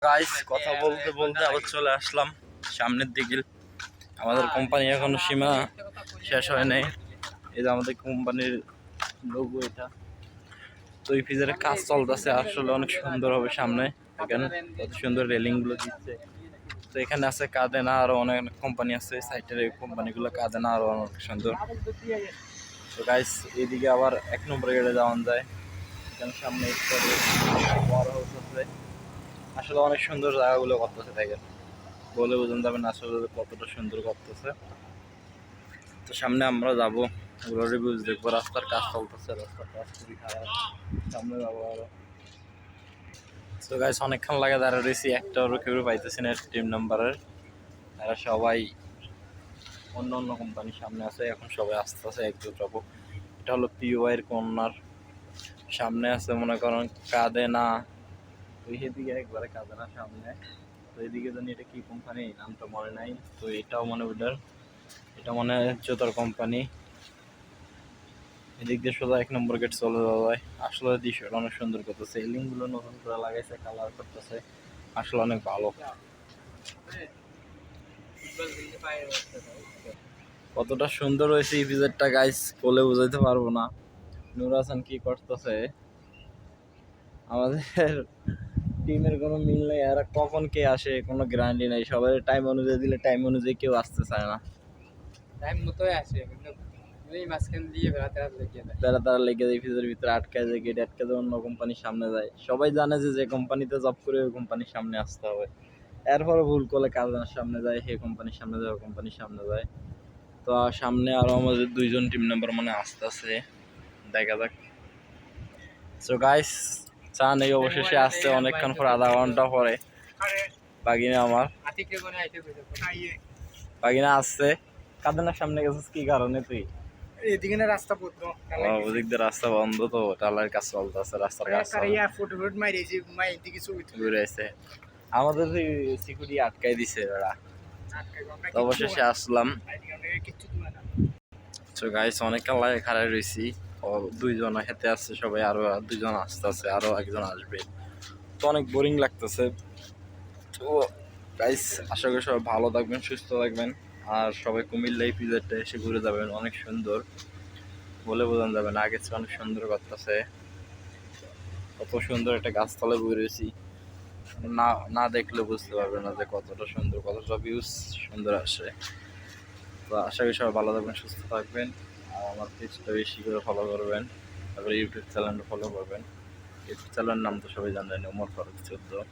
Guys কথা বলতে বলতে আবার চলে আসলাম সামনের দিকে। আমাদের কোম্পানি এখনো সীমা শেষ হয় নাই। এই যে আমাদের কোম্পানির লোগো এটা। তো এই ফ্রিজের কাজ চলতেছে, আসলে অনেক সুন্দর হবে সামনে। এখানে কত সুন্দর রেলিং গুলো দিচ্ছে। তো এখানে আছে কাদেনা, আরো অনেক কোম্পানি আছে সাইটের। এই কোম্পানিগুলো কাদেনা আরো অনেক সুন্দর। তো গাইস এইদিকে আবার 1 নম্বর গেটে যাওয়া যায়। এখানে সামনে বড় হাউস আছে। আসলে অনেক সুন্দর জায়গাগুলো করতেছে, দেখেন বলে বোঝানো যাবে না আসলে কতটা সুন্দর করতেছে। তো সামনে আমরা যাবো, ওগুলো রিভিউজ দেখবো। রাস্তার কাজ চলতেছে, রাস্তার কাজ খুবই খারাপ। সামনে যাবো আরো। তো গাইস অনেকক্ষণ লাগে দাঁড়া রয়েছি, একটাও কেউ পাইতেছি না টিম নাম্বারের। তারা সবাই অন্য অন্য কোম্পানির সামনে আছে, এখন সবাই আসতে আছে একজোট যাবো। এটা হলো পিওআই এর কর্নার। সামনে আছে মনে করেন কাদেনা, ওই দিকে একবারে কাদেনা সামনে। তো এইদিকে জানি এটা কি কোম্পানি নামটা মনে নাই। তো এটাও মনে ওটার, এটা মনে হয় জুতার কোম্পানি। এদিক দিয়ে সোজা 1 নম্বর গেট চলে যাওয়া যায়। আসলে দৃশ্যটা অনেক সুন্দর করতেছে, এলিং গুলো নতুন করে লাগাইছে, কালার করতেছে, আসলে অনেক ভালো। কতটা সুন্দর হয়েছে এই পিজারটা গাইস বলে বুঝাইতে পারবো না। নূর হাসান কি করতেছে, আমাদের টিমের কোনো মিল নেই। আর কখন কে আসে কোনো গ্যারান্টি নাই। সবাই টাইম অনুযায়ী দিলে টাইম অনুযায়ী কেউ আসতে চায় না। টাইম মতোই আসে কিন্তু ওই মাঝখান দিয়ে তারা লেগে যায় ফ্রিজের ভিতরে, আটকায় যায়, গেট আটকে যায়, অন্য কোম্পানির সামনে যায়। সবাই জানে যে যে কোম্পানিতে জব করে ওই কোম্পানির সামনে আসতে হবে। এরপরে ভুল করলে কাজের সামনে যায়, হে কোম্পানির সামনে যায়, ওই কোম্পানির সামনে যায়। তো সামনে আরো আমাদের 2জন টিম মেম্বার মানে আসতেছে, দেখা যাক। সো গাইস চান এই অবশেষে আসছে অনেকক্ষণ পর, আধা ঘন্টা পরে। বাগিনা আমার বাগিনা আসছে। কাদের সামনে গেছিস কি কারণে তুই? এদিকে না রাস্তা বন্ধ, ওদিক দিয়ে রাস্তা বন্ধ, তো টালার কাজ চলতেছে, রাস্তার কাজ ঘুরেছে। আমাদের সিকিউরিটি আটকাই দিছে ওরা। তো অবশেষে আসলাম। তো গাইস অনেকক্ষণ লাগে খাড়াই রয়েছি। 2জন হেঁটে আসছে সবাই, আরো 2জন আসতেছে, আরো একজন আসবে। তো অনেক বোরিং লাগতেছে। তো গাইস আশা করি সবাই ভালো থাকবেন, সুস্থ থাকবেন। আর সবাই কুমিল্লা এই পিজারটা এসে ঘুরে যাবেন, অনেক সুন্দর বলে বোঝানো যাবে না। আগের চেয়ে অনেক সুন্দর করতেছে। কত সুন্দর একটা গাছতলায় বই রয়েছি, না না দেখলে বুঝতে পারবে না যে কতটা সুন্দর, কতটা ভিউজ সুন্দর আসে। তো আশা করি সবাই ভালো থাকবেন, সুস্থ থাকবেন। আর আমার পেজটা বেশি করে ফলো করবেন, তারপরে ইউটিউব চ্যানেলটা ফলো করবেন। ইউটিউব চ্যানেলের নাম তো সবাই জানেন, ওমর ফারুক 14।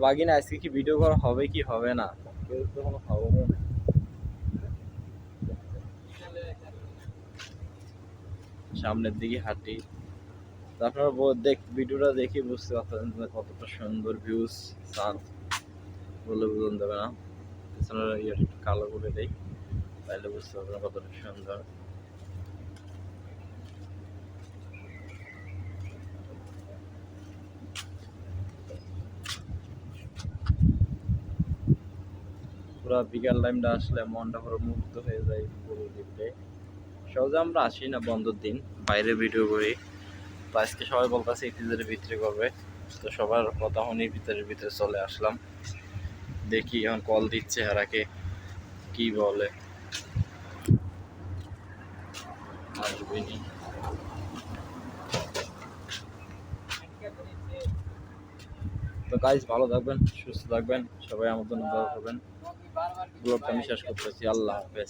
বাগিনা আজকে কি ভিডিও করা হবে কি হবে না, কেউ তো কোনো খবরও নেই। সামনের দিকে হাঁটি, আপনারা ভিডিওটা দেখে বুঝতে পারছেন যে কতটা সুন্দর ভিউজ। চাঁদ বলে বোঝানো যাবে না। পিছনের ইয়েটা একটু কালো করে দেই, তাইলে বুঝতে পারবেন কতটা সুন্দর। পুরো বিকাল টাইমটা আসলে মনটা পুরো মুগ্ধ হয়ে যায় পুরো দিনটাই। সহজে আমরা আসি না বন্ধের দিন, বাইরে ভিডিও করি। তো আজকে সবাই বলতেছে ইটিজের ভিতরে করবে, তো সবার কথা শুনি ভিতরে চলে আসলাম। দেখি এখন কল দিচ্ছে হারাকে, কি বলে আসবেনি। তো গাইস ভালো থাকবেন, সুস্থ থাকবেন, সবাই আমার জন্য দোয়া করবেন। ব্লগটা আমি শেষ করতেছি। আল্লাহ হাফেজ।